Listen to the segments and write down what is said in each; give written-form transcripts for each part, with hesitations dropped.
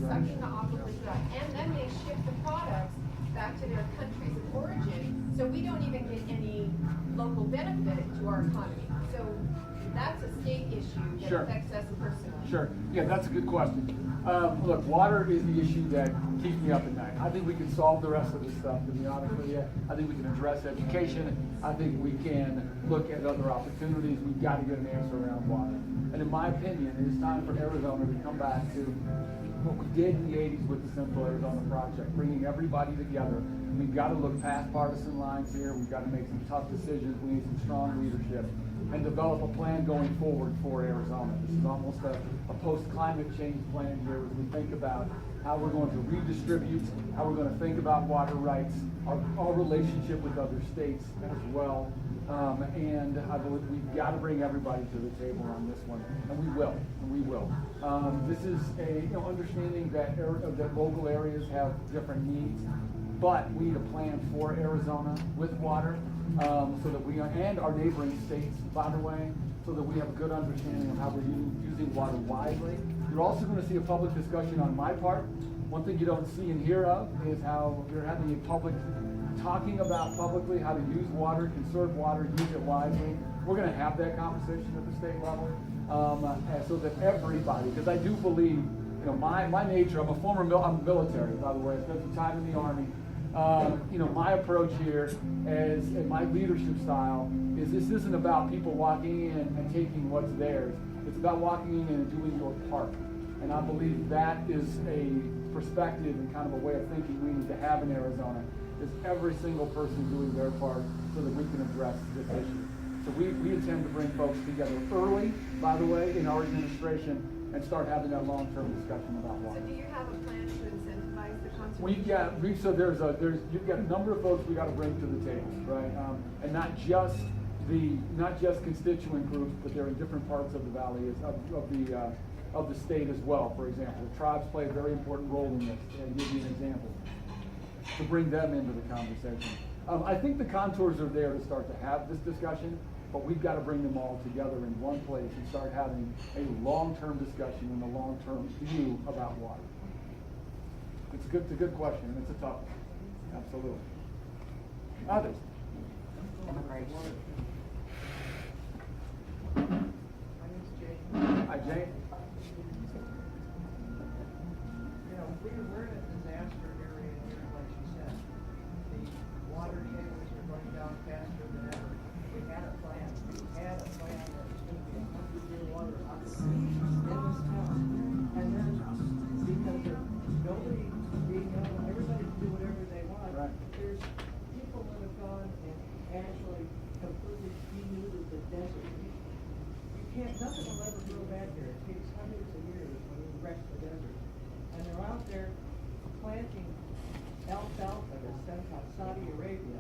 sucking the aquifers dry. And then they ship the products back to their countries of origin, so we don't even get any local benefit to our economy. So that's a state issue that Sure. affects us personally. Sure. Yeah, that's a good question. Look, water is the issue that keeps me up at night. I think we can solve the rest of this stuff, to be honest with you. I think we can address education. I think we can look at other opportunities. We've got to get an answer around water. And in my opinion, it is time for Arizona to come back to what we did in the 80s with the Central Arizona Project, bringing everybody together. We've got to look past partisan lines here. We've got to make some tough decisions. We need some strong leadership and develop a plan going forward for Arizona. This is almost a post-climate change plan here as we think about how we're going to redistribute, how we're going to think about water rights, our relationship with other states as well. And I believe we've got to bring everybody to the table on this one, and we will. This is understanding that that local areas have different needs, but we need a plan for Arizona with water, so that we and our neighboring states, by the way, so that we have a good understanding of how we're using water wisely. You're also going to see a public discussion on my part. One thing you don't see and hear of is how we're having a public talking about publicly how to use water, conserve water, use it wisely. We're going to have that conversation at the state level, so that everybody, because I do believe, my nature, I'm a former I'm military, by the way. I spent some time in the Army. My approach here and my leadership style is this isn't about people walking in and taking what's theirs. It's about walking in and doing your part. And I believe that is a perspective and kind of a way of thinking we need to have in Arizona, is every single person doing their part so that we can address this issue. So we intend to bring folks together early, by the way, in our administration, and start having that long-term discussion about water. So do you have a plan to incentivize the conservation? You've got a number of folks we got to bring to the table, right? And not just constituent groups, but they're in different parts of the valley of the state as well. For example, the tribes play a very important role in this. And give you an example to bring them into the conversation. I think the contours are there to start to have this discussion, but we've got to bring them all together in one place and start having a long-term discussion and a long-term view about water. It's a good question, and it's a tough one. Absolutely. Others? Hi, Jane. We're in a disaster area here, like she said. The water tables are going down faster than ever. We had a plan that was going to be 100-year water on the sea in this town. And then, because of nobody being able, everybody to do whatever they want, Right. There's people that have gone and actually completely denuded the desert. Nothing will ever grow back there. It takes hundreds of years when you wreck the desert. And they're out there planting alfalfa that's sent out Saudi Arabia,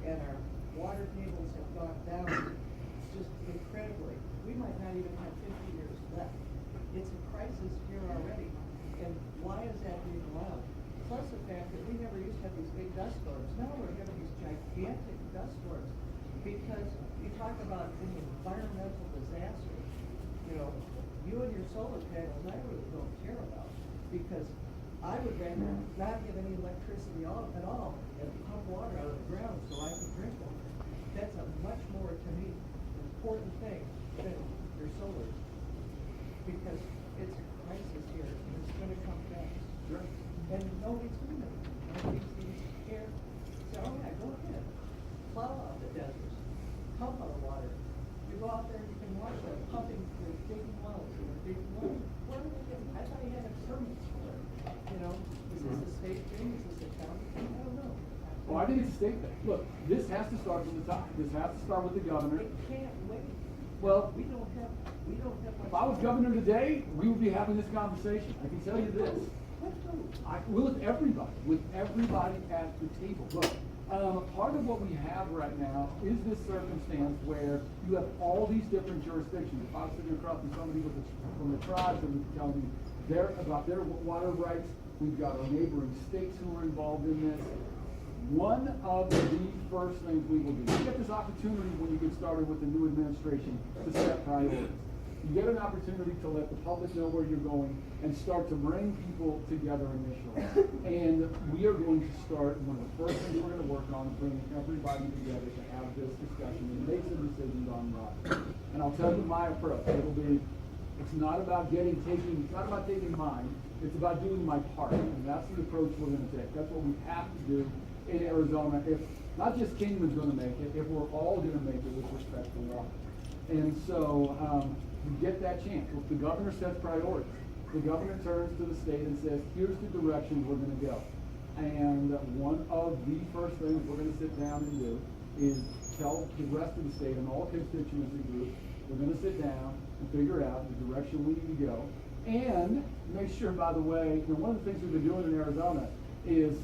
and our water tables have gone down just incredibly. We might not even have 50 years left. It's a crisis here already. And why is that being allowed? Plus the fact that we never used to have these big dust storms. Now we're having these gigantic dust storms because you talk about an environmental disaster. You and your solar panels, I really don't care about, because I would rather not have any electricity at all and pump water out of the ground so I can drink water. That's a much more, to me, important thing than your solar, because it's a crisis here and it's going to come fast. Sure. And nobody's doing it. Nobody seems to care. So, yeah, go ahead. Plow out the deserts. Pump out water. You go out there and you can watch them pumping through big wells and big wells. Where are they getting? I thought you had a permit for it. Is this a state thing? Is this a county thing? I don't know. Well, I think it's a state thing. Look, this has to start from the top. This has to start with the governor. It can't wait. Well, we don't have. If I was governor today, we would be having this conversation. I can tell you this. With everybody at the table. Look, part of what we have right now is this circumstance where you have all these different jurisdictions. If I was sitting across from somebody from the tribes and telling me about their water rights, we've got our neighboring states who are involved in this. One of the first things we will do, you get this opportunity when you get started with the new administration to set priorities. You get an opportunity to let the public know where you're going and start to bring people together initially. And we are going to start, one of the first things we're going to work on is bringing everybody together to have this discussion and make some decisions on water. And I'll tell you my approach. It's not about it's not about taking mine, it's about doing my part. And that's the approach we're going to take. That's what we have to do in Arizona. If not just Kingman's going to make it, if we're all going to make it with respect to water. And so, you get that chance. If the governor sets priorities, the governor turns to the state and says, here's the direction we're going to go. And one of the first things we're going to sit down and do is tell the rest of the state and all constituency groups, we're going to sit down and figure out the direction we need to go. And make sure, by the way, one of the things we've been doing in Arizona is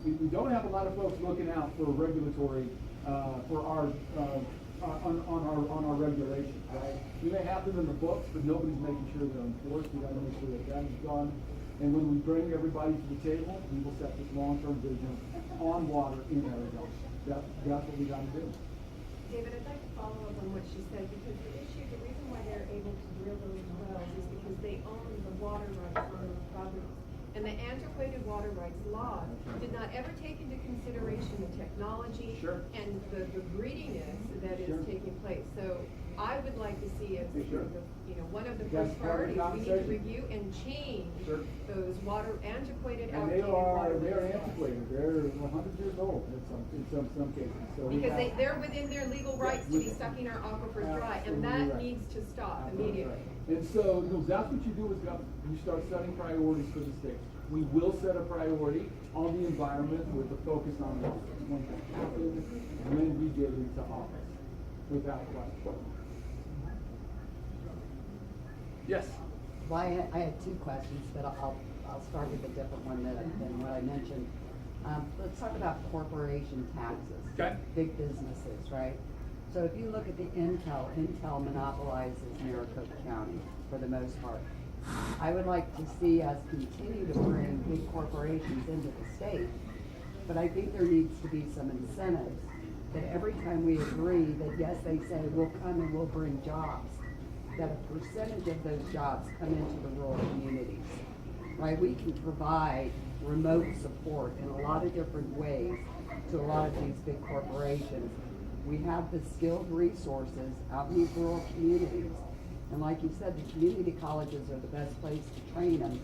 we don't have a lot of folks looking out for regulatory, for our, on our regulations, right? We may have them in the books, but nobody's making sure they're enforced. We gotta make sure that that is done. And when we bring everybody to the table, we will set this long-term vision on water in Arizona. That's what we gotta do. David, I'd like to follow up on what she said, because the reason why they're able to drill those wells is because they own the water rights on those properties. And the antiquated water rights law did not ever take into consideration the technology Sure. and the greediness that is Sure. taking place. So I would like to see as Sure. one of the That's first part of the priorities, we need to conversation. review and change Sure. those antiquated, And they outdated water are rights laws. antiquated. They're 100 years old in some cases. So we Because have- they're within their legal rights to be sucking our aquifers dry, and Absolutely that right. needs to stop Absolutely immediately. right. And so, that's what you do as governor. You start setting priorities for the state. We will set a priority on the environment with a focus on water. It's going to happen when we get into office, without question. Yes? Well, I had two questions, but I'll start with a different one than what I mentioned. Let's talk about corporation taxes. Okay. Big businesses, right? So if you look at the Intel monopolizes Maricopa County for the most part. I would like to see us continue to bring big corporations into the state, but I think there needs to be some incentives that every time we agree that, yes, they say, we'll come and we'll bring jobs, that a percentage of those jobs come into the rural communities, right? We can provide remote support in a lot of different ways to a lot of these big corporations. We have the skilled resources out in these rural communities. And like you said, the community colleges are the best place to train them.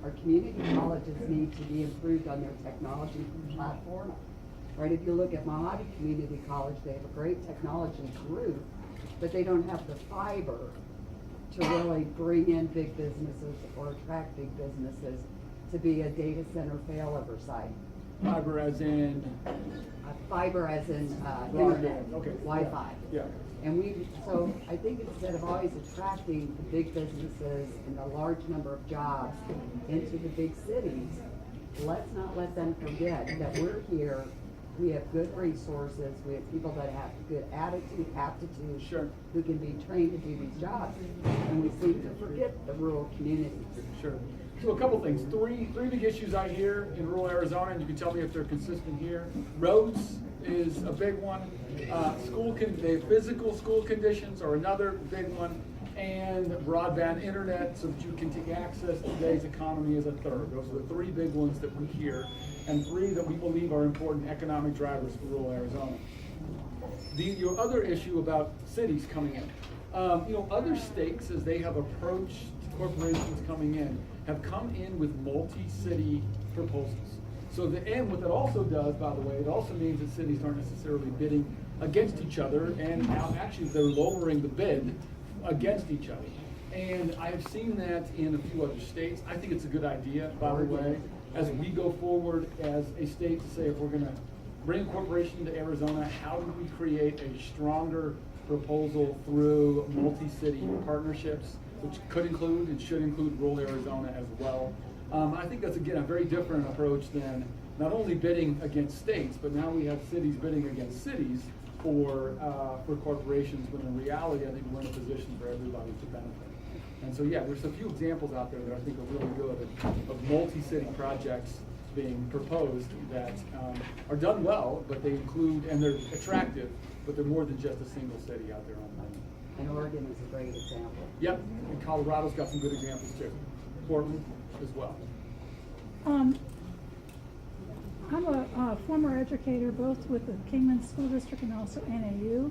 Our community colleges need to be improved on their technology platform. Right, if you look at Mojave Community College, they have a great technology group, but they don't have the fiber to really bring in big businesses or attract big businesses to be a data center failover site. Fiber as in? Fiber as in Broadband, internet, okay. Wi-Fi. Yeah. And so I think instead of always attracting the big businesses and the large number of jobs into the big cities, let's not let them forget that we're here, we have good resources, we have people that have good attitude, aptitude, Sure. who can be trained to do these jobs. And we seem to forget the rural communities. Sure. So a couple things. Three big issues I hear in rural Arizona, and you can tell me if they're consistent here. Roads is a big one. Physical school conditions are another big one. And broadband internet so that you can take access to today's economy is a third. Those are the three big ones that we hear, and three that we believe are important economic drivers for rural Arizona. Your other issue about cities coming in. Other states, as they have approached corporations coming in, have come in with multi-city proposals. So what that also does, by the way, it also means that cities aren't necessarily bidding against each other, and now actually they're lowering the bid against each other. And I have seen that in a few other states. I think it's a good idea, by the way, as we go forward as a state to say if we're gonna bring a corporation to Arizona, how do we create a stronger proposal through multi-city partnerships, which could include and should include rural Arizona as well. I think that's, again, a very different approach than not only bidding against states, but now we have cities bidding against cities for corporations, when in reality, I think we're in a position for everybody to benefit. And so, yeah, there's a few examples out there that I think are really good of multi-city projects being proposed that are done well, but they include, and they're attractive, but they're more than just a single city out there on the And Oregon is a great example. Yep, and Colorado's got some good examples too. Portland as well. I'm a former educator, both with the Kingman School District and also NAU.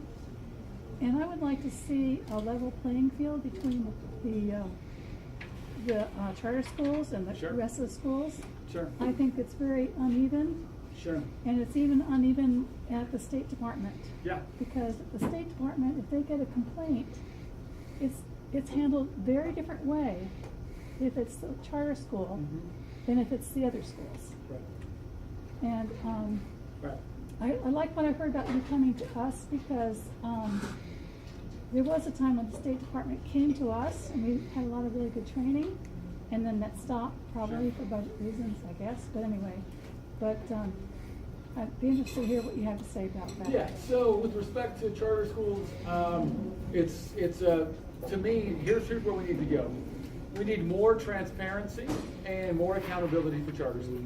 And I would like to see a level playing field between the charter schools and the Sure. rest of the schools. Sure. I think it's very uneven, Sure. and it's even uneven at the State Department. Yeah. Because the State Department, if they get a complaint, it's handled very different way if it's the charter school than if it's the other schools. Right. And Right. I like what I heard about you coming to us, because there was a time when the State Department came to us and we had a lot of really good training, and then that stopped, probably for budget reasons, I guess, but anyway. But I'd be interested to hear what you have to say about that. Yeah, so with respect to charter schools, to me, here's where we need to go. We need more transparency and more accountability for charter schools.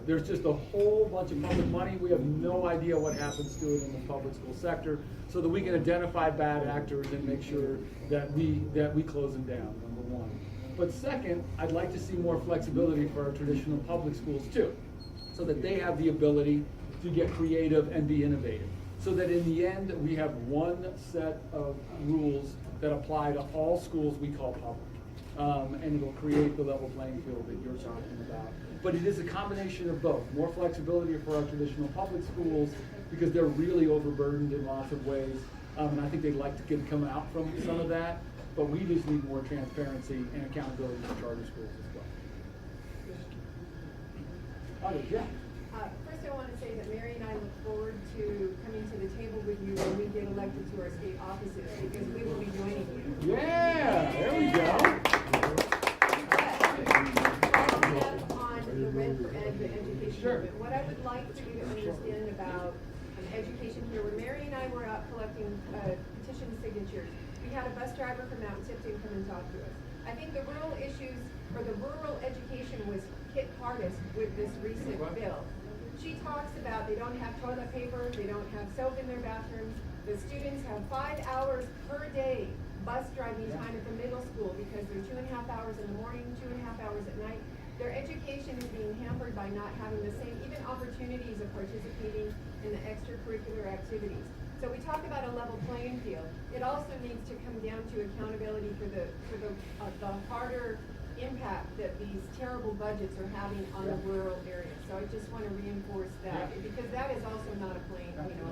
There's just a whole bunch of public money. We have no idea what happens to it in the public school sector, so that we can identify bad actors and make sure that we close them down, number one. But second, I'd like to see more flexibility for our traditional public schools too, so that they have the ability to get creative and be innovative. So that in the end, we have one set of rules that apply to all schools we call public. And it'll create the level playing field that you're talking about. But it is a combination of both. More flexibility for our traditional public schools, because they're really overburdened in lots of ways. And I think they'd like to come out from some of that. But we just need more transparency and accountability for charter schools as well. Others, yeah. First, I want to say that Mary and I look forward to coming to the table with you when we get elected to our state offices, because we will be joining you. Yeah, there we go. Following up on the Red for Ed, the education Sure. movement, what I would like for you to understand about education here, when Mary and I were out collecting petition signatures, we had a bus driver from Mount Tipton come and talk to us. I think the rural issues, or the rural education, was hit hardest with this recent bill. She talks about they don't have toilet paper, they don't have soap in their bathrooms. The students have 5 hours per day bus driving time at the middle school, because they're 2.5 hours in the morning, 2.5 hours at night. Their education is being hampered by not having the same even opportunities of participating in the extracurricular activities. So we talk about a level playing field. It also needs to come down to accountability for the harder impact that these terrible budgets are having on the rural areas. So I just want to reinforce that, because that is also not a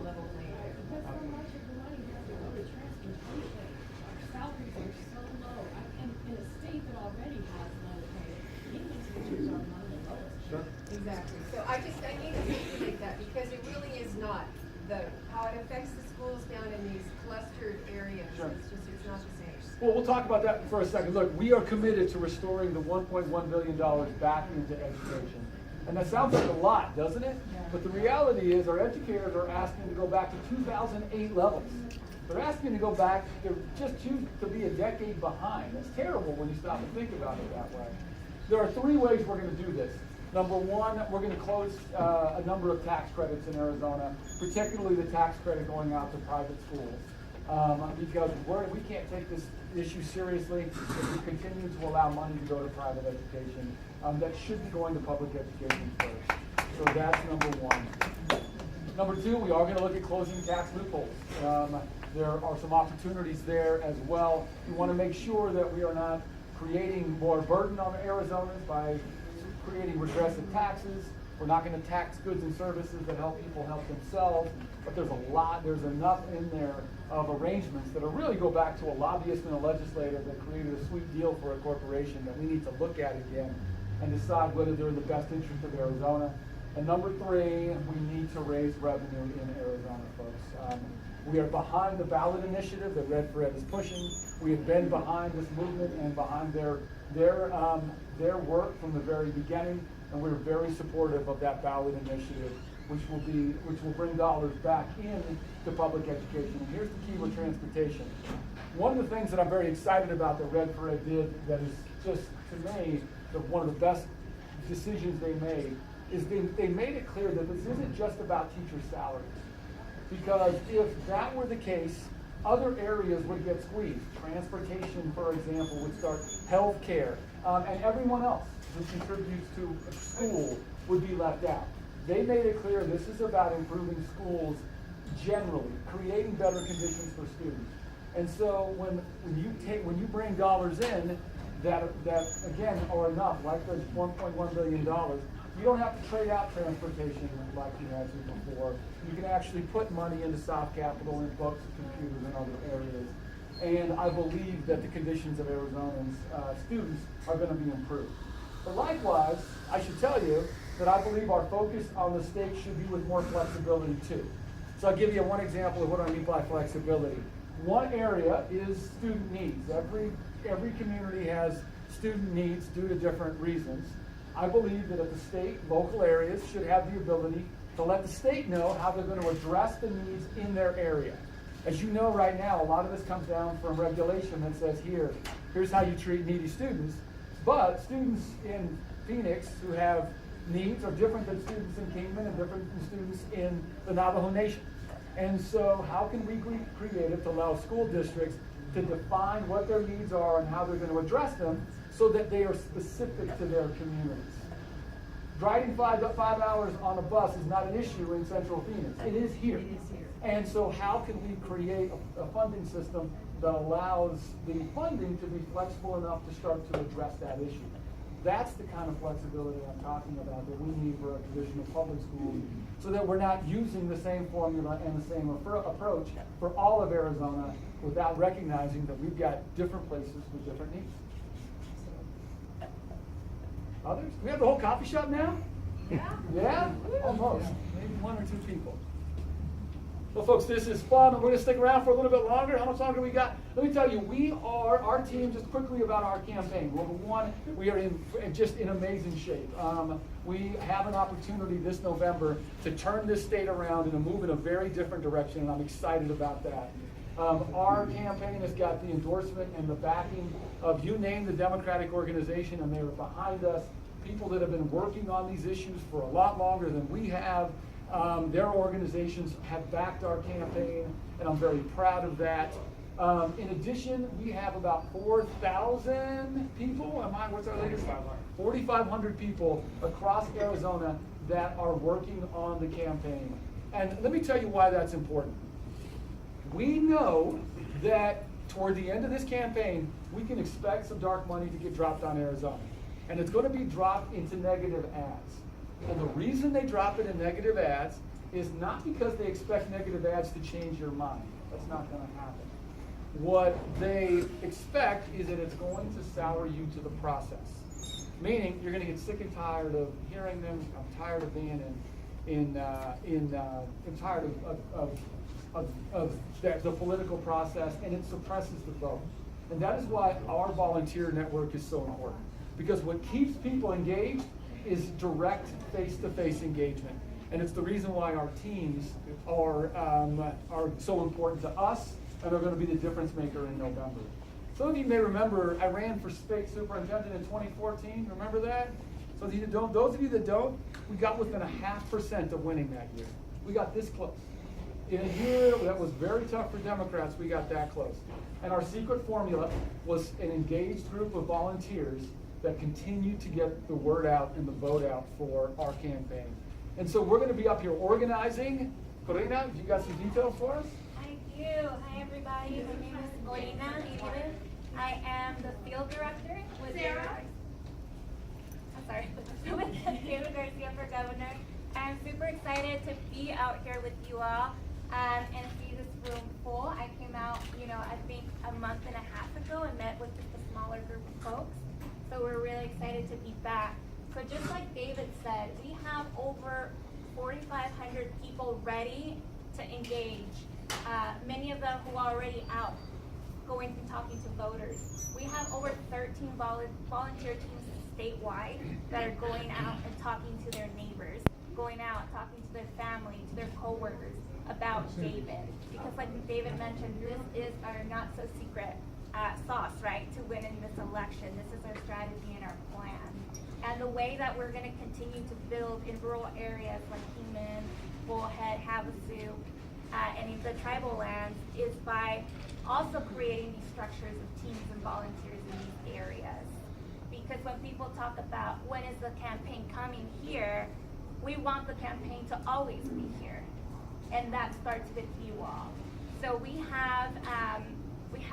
level playing field. Because so much of the money has to go to transportation. Our salaries are so low. And in a state that already has low pay, Kingman teachers are among the lowest. Exactly. So I need to make that, because it really is not how it affects the schools down in these clustered areas. Sure. It's not the same. Well, we'll talk about that for a second. Look, we are committed to restoring the $1.1 billion back into education. And that sounds like a lot, doesn't it? But the reality is our educators are asking to go back to 2008 levels. They're asking to go back, they're just to be a decade behind. That's terrible when you stop and think about it that way. There are 3 ways we're going to do this. Number one, we're going to close a number of tax credits in Arizona, particularly the tax credit going out to private schools. Because we can't take this issue seriously if we continue to allow money to go to private education. That should be going to public education first. So that's number one. Number two, we are going to look at closing tax loopholes. There are some opportunities there as well. We want to make sure that we are not creating more burden on Arizonans by creating regressive taxes. We're not going to tax goods and services that help people help themselves, but there's enough in there of arrangements that really go back to a lobbyist and a legislator that created a sweet deal for a corporation that we need to look at again and decide whether they're in the best interest of Arizona. And number 3, we need to raise revenue in Arizona, folks. We are behind the ballot initiative that Red for Ed is pushing. We have been behind this movement and behind their work from the very beginning, and we're very supportive of that ballot initiative, which will bring dollars back in to public education. And here's the key with transportation. One of the things that I'm very excited about that Red for Ed did, that is just, to me, one of the best decisions they made, is they made it clear that this isn't just about teacher salaries. Because if that were the case, other areas would get squeezed. Transportation, for example, would start, healthcare, and everyone else who contributes to a school would be left out. They made it clear this is about improving schools generally, creating better conditions for students. And so when you bring dollars in that again are enough, like the $1.1 billion, you don't have to trade out transportation like you had to before. You can actually put money into soft capital and books and computers and other areas. And I believe that the conditions of Arizona's students are going to be improved. But likewise, I should tell you that I believe our focus on the state should be with more flexibility too. So I'll give you one example of what I mean by flexibility. One area is student needs. Every community has student needs due to different reasons. I believe that at the state, local areas should have the ability to let the state know how they're going to address the needs in their area. As you know right now, a lot of this comes down from regulation that says here's how you treat needy students. But students in Phoenix who have needs are different than students in Kingman and different than students in the Navajo Nation. And so how can we be creative to allow school districts to define what their needs are and how they're going to address them so that they are specific to their communities? Driving 5 hours on a bus is not an issue in Central Phoenix. It is here. And so how can we create a funding system that allows the funding to be flexible enough to start to address that issue? That's the kind of flexibility I'm talking about that we need for a traditional public school, so that we're not using the same formula and the same approach for all of Arizona without recognizing that we've got different places with different needs. Others? We have the whole coffee shop now? Yeah. Yeah? Almost. Maybe 1 or 2 people. Well, folks, this is fun. We're going to stick around for a little bit longer. How much longer we got? Let me tell you, our team, just quickly about our campaign. Number one, we are in amazing shape. We have an opportunity this November to turn this state around and to move in a very different direction, and I'm excited about that. Our campaign has got the endorsement and the backing of, you name the Democratic organization, and they are behind us. People that have been working on these issues for a lot longer than we have. Their organizations have backed our campaign, and I'm very proud of that. In addition, we have about 4,000 people. What's our latest? 4,500 people across Arizona that are working on the campaign. And let me tell you why that's important. We know that toward the end of this campaign, we can expect some dark money to get dropped on Arizona. And it's going to be dropped into negative ads. And the reason they drop it in negative ads is not because they expect negative ads to change your mind. That's not going to happen. What they expect is that it's going to sour you to the process. Meaning, you're going to get sick and tired of hearing them. I'm tired of being I'm tired of the political process, and it suppresses the vote. And that is why our volunteer network is so important. Because what keeps people engaged is direct face-to-face engagement. And it's the reason why our teams are so important to us and are going to be the difference maker in November. Some of you may remember I ran for state superintendent in 2014. Remember that? So those of you that don't, we got within 0.5% of winning that year. We got this close. In a year that was very tough for Democrats, we got that close. And our secret formula was an engaged group of volunteers that continued to get the word out and the vote out for our campaign. And so we're going to be up here organizing. Corina, you got some details for us? I do. Hi, everybody. My name is Corina Ibarez. I am the field director with Sarah. with David Garcia for governor. I'm super excited to be out here with you all and see this room full. I came out, I think a month and a half ago and met with just a smaller group of folks. So we're really excited to be back. So just like David said, we have over 4,500 people ready to engage. Many of them who are already out going and talking to voters. We have over 13 volunteer teams statewide that are going out and talking to their neighbors, going out and talking to their family, to their coworkers about David. Because like David mentioned, this is our not so secret sauce, right, to win in this election. This is our strategy and our plan. And the way that we're going to continue to build in rural areas like Kingman, Bullhead, Havasu, and in the tribal lands is by also creating these structures of teams and volunteers in these areas. Because when people talk about when is the campaign coming here, we want the campaign to always be here. And that starts with you all. So we have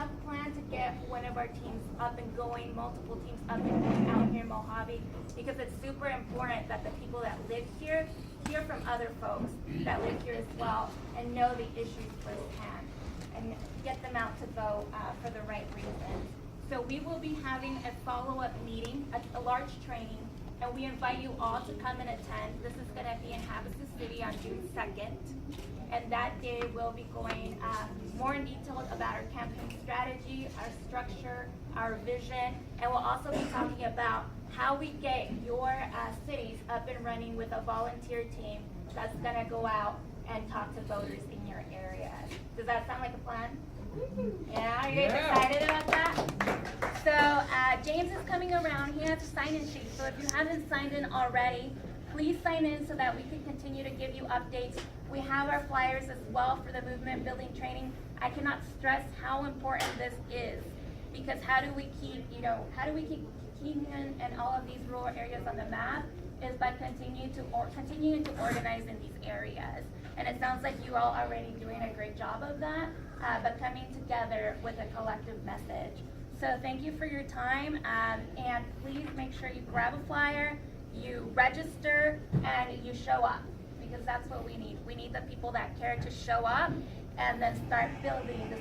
a plan to get one of our teams up and going, multiple teams up and going out here in Mojave, because it's super important that the people that live here hear from other folks that live here as well and know the issues firsthand and get them out to vote for the right reasons. So we will be having a follow-up meeting, a large training, and we invite you all to come and attend. This is going to be in Havasu City on June 2nd. And that day we'll be going more in detail about our campaign strategy, our structure, our vision, and we'll also be talking about how we get your cities up and running with a volunteer team that's going to go out and talk to voters in your areas. Does that sound like a plan? Yeah, are you guys excited about that? So James is coming around. He has a sign-in sheet. So if you haven't signed in already, please sign in so that we can continue to give you updates. We have our flyers as well for the movement building training. I cannot stress how important this is, because how do we keep Kingman and all of these rural areas on the map is by continuing to organize in these areas. And it sounds like you all are already doing a great job of that, but coming together with a collective message. So thank you for your time, and please make sure you grab a flyer, you register, and you show up, because that's what we need. We need the people that care to show up and then start building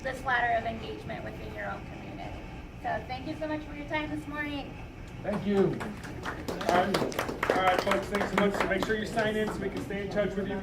this ladder of engagement within your own community. So thank you so much for your time this morning. Thank you. All right, folks, thanks so much. So make sure you sign in so we can stay in touch with you.